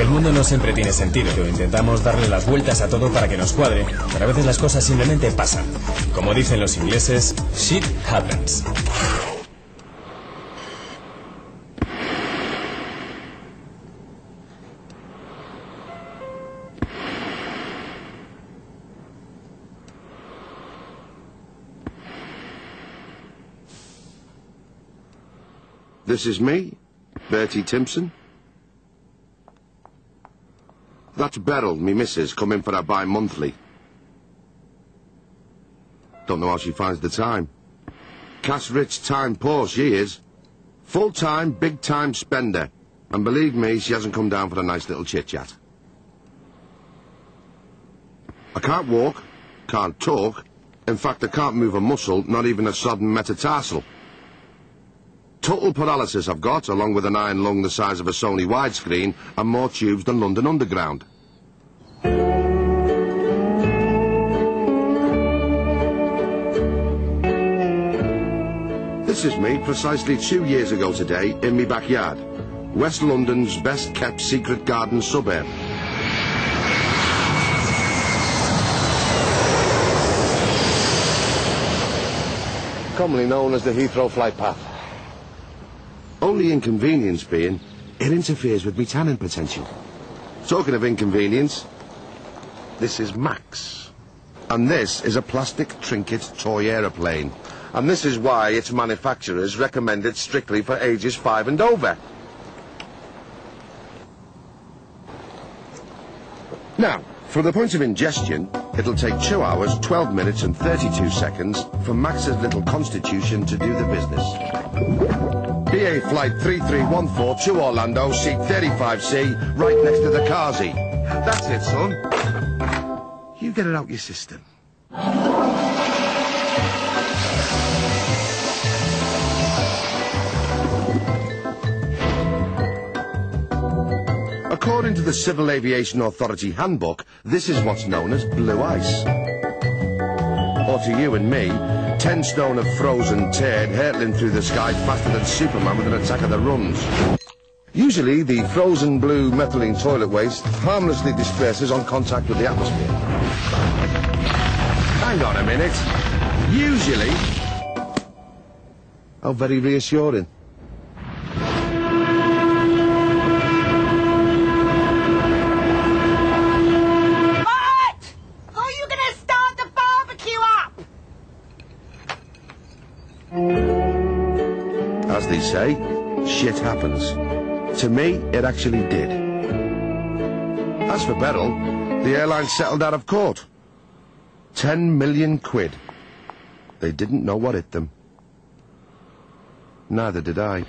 El mundo no siempre tiene sentido. Intentamos darle las vueltas a todo para que nos cuadre, pero a veces las cosas simplemente pasan. Como dicen los ingleses, shit happens. This is me, Bertie Timpson. That's Beryl, me missus, coming for her bi-monthly. Don't know how she finds the time. Cash-rich, time-poor, she is. Full-time, big-time spender. And believe me, she hasn't come down for a nice little chit-chat. I can't walk, can't talk. In fact, I can't move a muscle, not even a sodden metatarsal. Total paralysis I've got, along with an iron lung the size of a Sony widescreen and more tubes than London Underground. This is me precisely 2 years ago today in me backyard, West London's best kept secret garden suburb. Commonly known as the Heathrow flight path. Only inconvenience being, it interferes with me tanning potential. Talking of inconvenience, this is Max. And this is a plastic trinket toy aeroplane. And this is why its manufacturers recommend it strictly for ages 5 and over. Now, from the point of ingestion, it'll take 2 hours, 12 minutes and 32 seconds for Max's little constitution to do the business. BA Flight 3314 to Orlando, seat 35C, right next to the Kazi. That's it, son. You get it out your system. According to the Civil Aviation Authority Handbook, this is what's known as blue ice. Or to you and me, 10 stone of frozen turd hurtling through the sky faster than Superman with an attack of the runs. Usually, the frozen blue methylene toilet waste harmlessly disperses on contact with the atmosphere. Hang on a minute. Usually? How very reassuring. As they say, shit happens. To me, it actually did. As for Beryl, the airline settled out of court. 10 million quid. They didn't know what hit them. Neither did I.